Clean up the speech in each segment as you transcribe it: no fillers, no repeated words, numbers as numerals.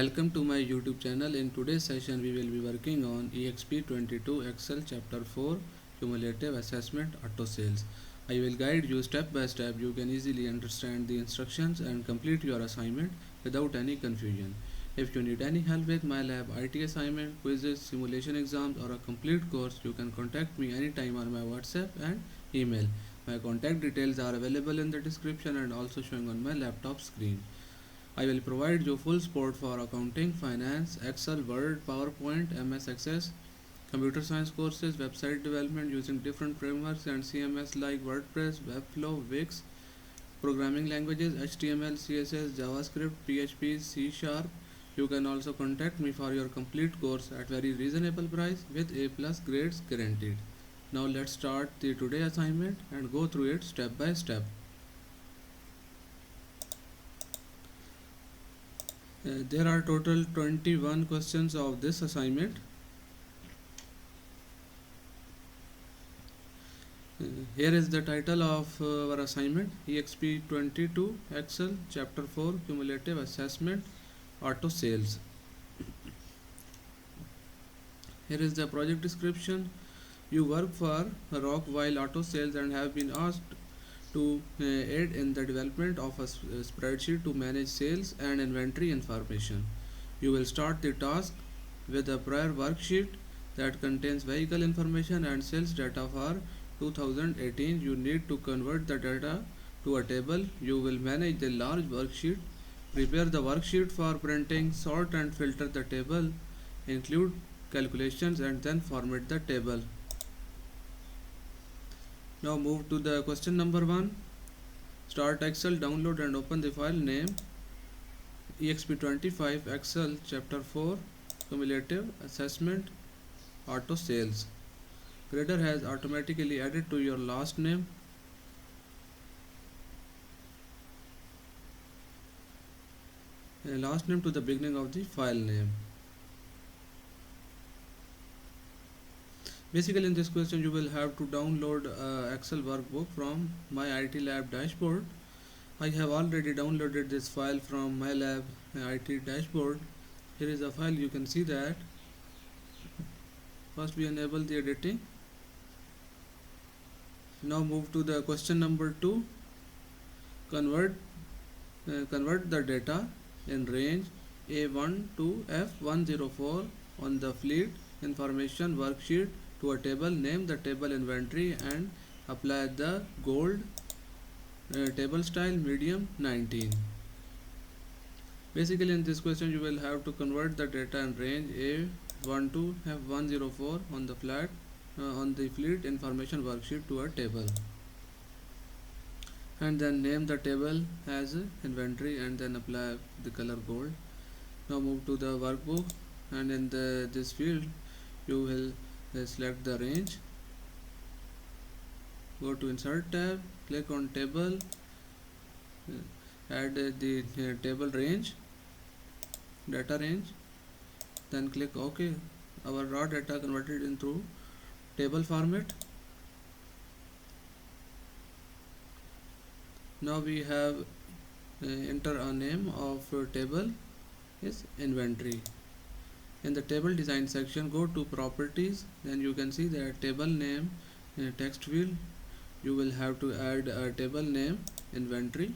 Welcome to my YouTube channel. In today's session we will be working on Exp22 Excel chapter 4 Cumulative Assessment Auto Sales. I will guide you step by step. You can easily understand the instructions and complete your assignment without any confusion. If you need any help with MyLab, IT assignment, quizzes, simulation exams or a complete course, you can contact me anytime on my WhatsApp and email. My contact details are available in the description and also showing on my laptop screen. I will provide you full support for accounting, finance, Excel, Word, PowerPoint, MS Access, computer science courses, website development using different frameworks and CMS like WordPress, Webflow, Wix, programming languages, HTML, CSS, JavaScript, PHP, C Sharp. You can also contact me for your complete course at very reasonable price with A+ grades guaranteed. Now let's start the today assignment and go through it step by step. There are total 21 questions of this assignment. Here is the title of our assignment: Exp22 Excel chapter 4 Cumulative Assessment Auto Sales. Here is the project description. You work for Rockwell Auto Sales and have been asked to aid in the development of a spreadsheet to manage sales and inventory information. You will start the task with a prior worksheet that contains vehicle information and sales data for 2018. You need to convert the data to a table. You will manage the large worksheet, prepare the worksheet for printing, sort and filter the table, include calculations and then format the table. Now move to the question number 1. Start Excel, download and open the file name Exp25 Excel chapter 4 Cumulative Assessment Auto Sales. Grader has automatically added to your last name. Last name to the beginning of the file name. Basically in this question you will have to download Excel workbook from MyITLab dashboard. I have already downloaded this file from MyLab IT dashboard. Here is the file. You can see that. First we enable the editing. Now move to the question number 2. Convert the data in range A1 to F104 on the fleet information worksheet to a table. Name the table inventory and apply the gold table style medium 19. Basically in this question you will have to convert the data in range A1 to F104 on the fleet information worksheet to a table, and then name the table as inventory and then apply the color gold. Now move to the workbook and in this field you will select the range, go to insert tab, click on table, add the table range, data range, then click OK. Our raw data converted into table format. Now we have enter a name of table is inventory. In the table design section, go to properties, then you can see the table name text field. You will have to add a table name inventory,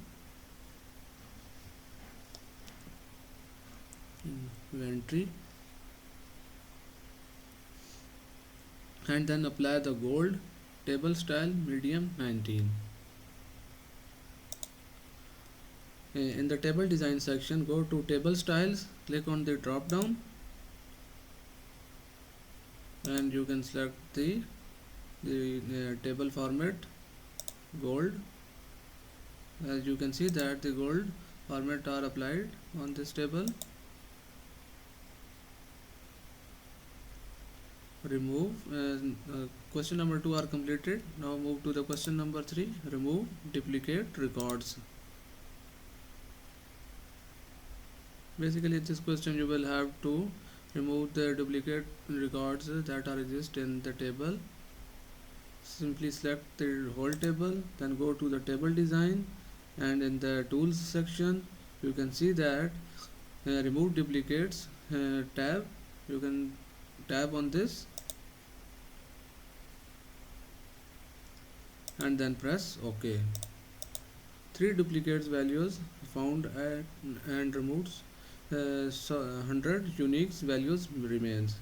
and then apply the gold table style medium 19. In the table design section, go to table styles, click on the drop down and you can select the table format gold. As you can see that the gold format are applied on this table. Remove question number 2 are completed. Now move to the question number 3. Remove duplicate records. Basically in this question you will have to remove the duplicate records that are exist in the table. Simply select the whole table, then go to the table design and in the tools section you can see that remove duplicates tab. You can tab on this and then press OK. 3 duplicates values found and removed. So 100 unique values remains.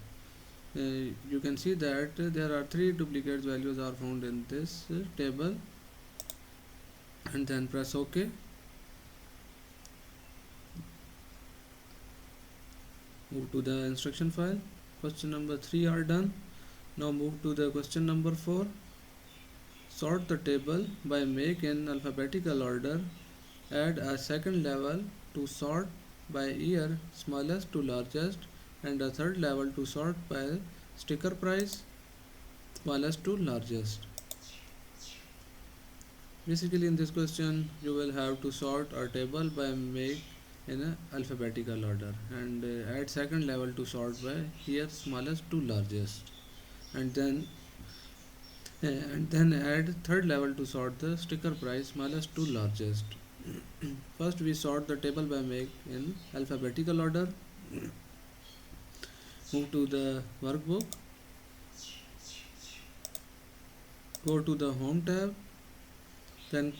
You can see that there are 3 duplicate values are found in this table, and then press OK. Move to the instruction file. Question number 3 are done. Now move to the question number 4. Sort the table by make in alphabetical order. Add a second level to sort by year smallest to largest, and a third level to sort by sticker price smallest to largest. Basically, in this question you will have to sort a table by make in a alphabetical order, and add second level to sort by year smallest to largest, and then add third level to sort the sticker price smallest to largest. First we sort the table by make in alphabetical order. Move to the workbook, go to the home tab, then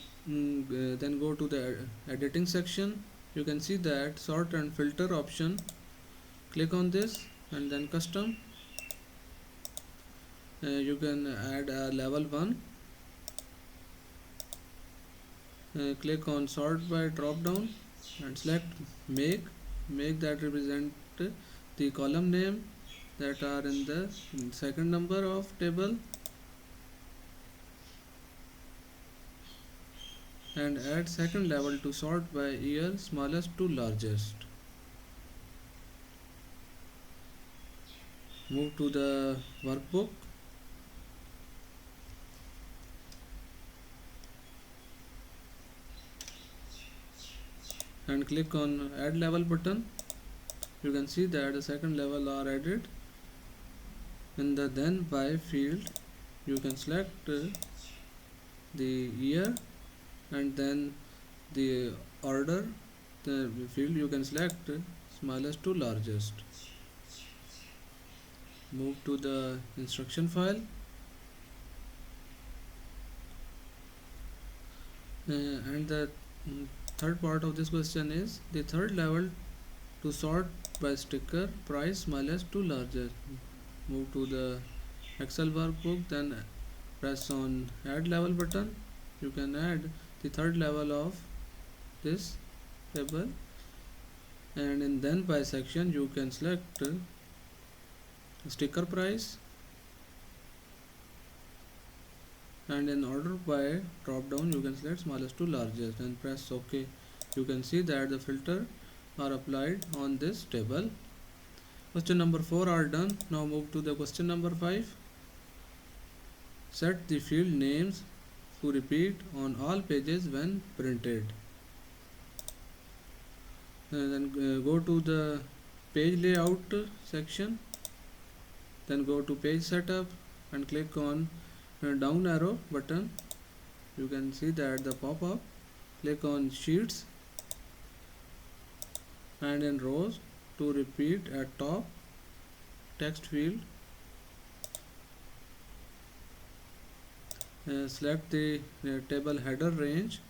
go to the editing section. You can see that sort and filter option. Click on this and then custom. You can add a level 1. Click on sort by drop down and select make that represent the column name that are in the second number of table, and add second level to sort by year smallest to largest. Move to the workbook, and click on add level button. You can see that the second level are added. In the then by field you can select the year, and then the order the field you can select smallest to largest. Move to the instruction file, and the third part of this question is the third level to sort by sticker price smallest to largest. Move to the Excel workbook, then press on add level button. You can add the third level of this table, and in then by section you can select sticker price, and in order by drop down you can select smallest to largest and press OK. You can see that the filter are applied on this table. Question number 4 are done. Now move to the question number 5. Set the field names to repeat on all pages when printed. And then go to the page layout section, then go to page setup and click on down arrow button. You can see that the pop-up. Click on sheets, and in rows to repeat at top text field. Select the table header range.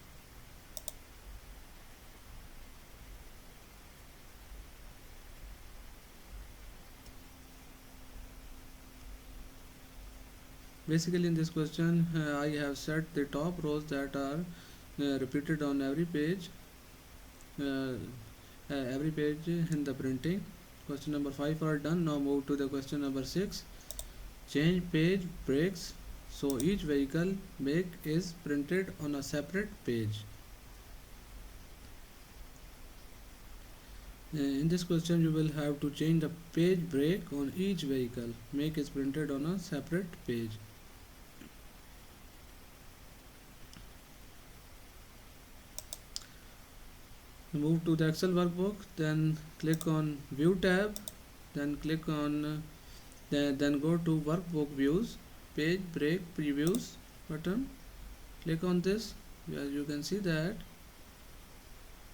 Basically in this question I have set the top rows that are repeated on every page in the printing. Question number 5 are done. Now move to the question number 6. Change page breaks so each vehicle make is printed on a separate page. In this question you will have to change the page break on each vehicle make is printed on a separate page. Move to the Excel workbook, then click on view tab, then click on then go to workbook views, page break previews button. Click on this. As you can see that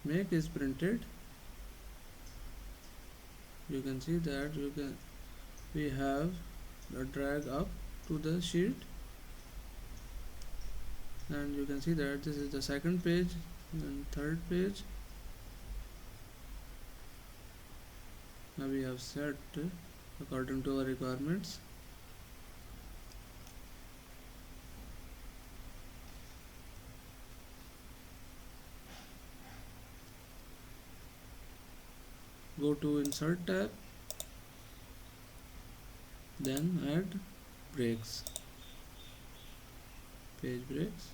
make is printed you can see that we have a drag up to the sheet, and you can see that this is the second page and third page. Now we have set according to our requirements. Go to insert tab, then add breaks, page breaks.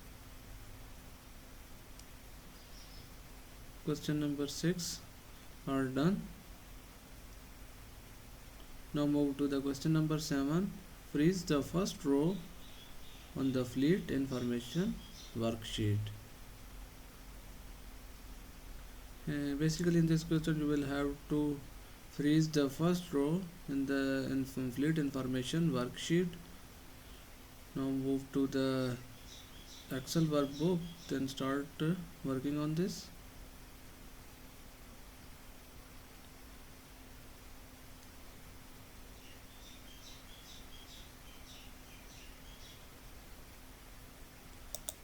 Question number 6 are done. Now move to the question number 7. Freeze the first row on the fleet information worksheet. Basically in this question you will have to freeze the first row in the fleet information worksheet. Now move to the Excel workbook, then start working on this.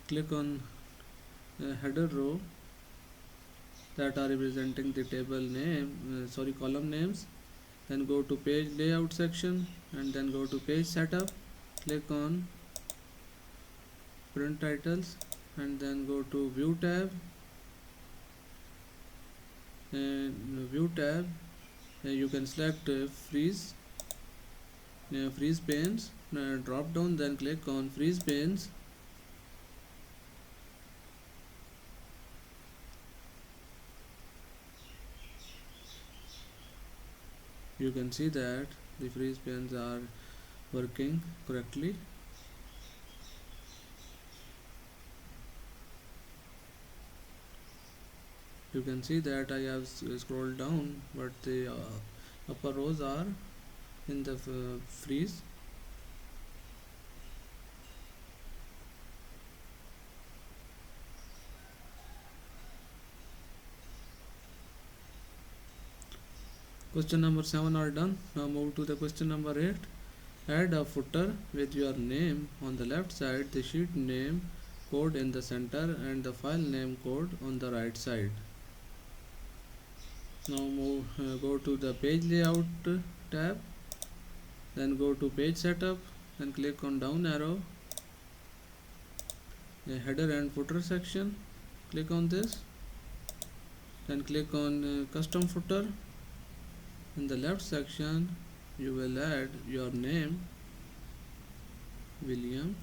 Click on header row that are representing the table name, column names. Then go to page layout section and then go to page setup. Click on print titles and then go to view tab. View tab, you can select freeze panes, drop down, then click on freeze panes. You can see that the freeze panes are working correctly. You can see that I have scrolled down, but the upper rows are in the freeze. Question number 7 are done. Now move to the question number 8. Add a footer with your name on the left side, the sheet name code in the center, and the file name code on the right side. Now go to the page layout tab, then go to page setup and click on down arrow, the header and footer section. Click on this, then click on custom footer. In the left section you will add your name, Williams,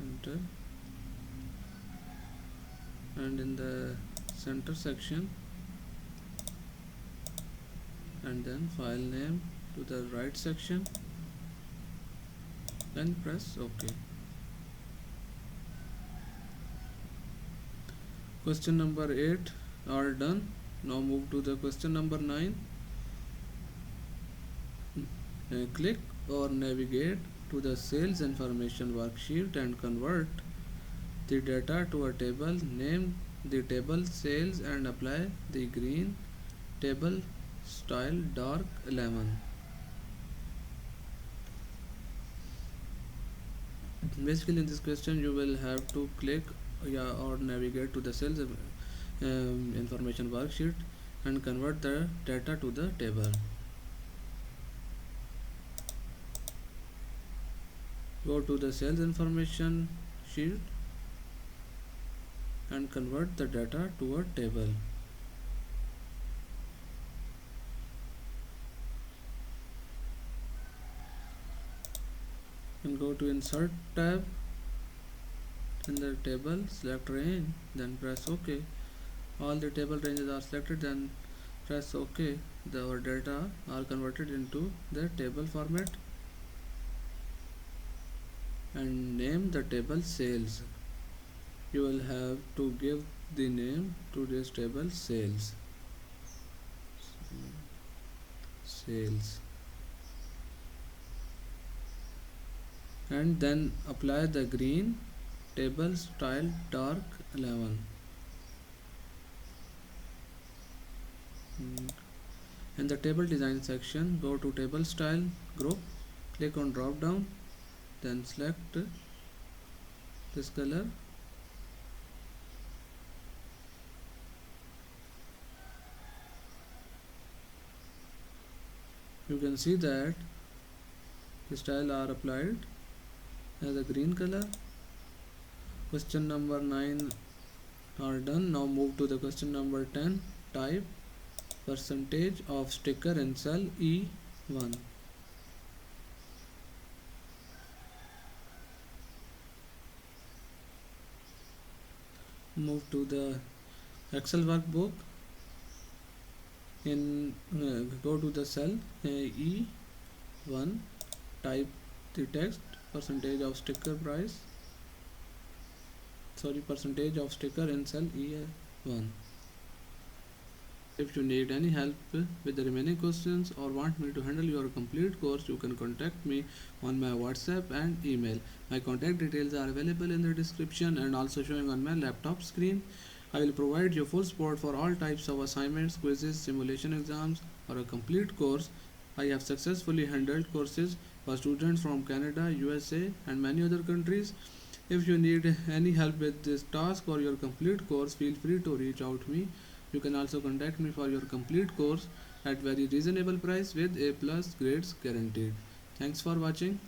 enter, and in the center section, and then file name to the right section, then press OK. Question number 8 are done. Now move to the question number 9. Click or navigate to the sales information worksheet and convert the data to a table. Name the table sales and apply the green table style dark 11. Basically in this question you will have to click or navigate to the sales information worksheet and convert the data to the table. Go to the sales information sheet and convert the data to a table. And go to insert tab. In the table, select range, then press OK. All the table ranges are selected, then press OK. Our data are converted into the table format, and name the table sales. You will have to give the name to this table sales. And then apply the green table style dark 11. Mm. In the table design section, go to table style group, click on drop down, then select this color. You can see that the style are applied as a green color. Question number 9 are done. Now move to the question number 10. Type percentage of sticker in cell E1. Move to the Excel workbook. Go to the cell E1. Type the text percentage of sticker in cell E1. If you need any help with the remaining questions or want me to handle your complete course, you can contact me on my WhatsApp and email. My contact details are available in the description and also showing on my laptop screen. I will provide you full support for all types of assignments, quizzes, simulation exams, or a complete course. I have successfully handled courses for students from Canada, USA, and many other countries. If you need any help with this task or your complete course, feel free to reach out to me. You can also contact me for your complete course at very reasonable price with A+ grades guaranteed. Thanks for watching.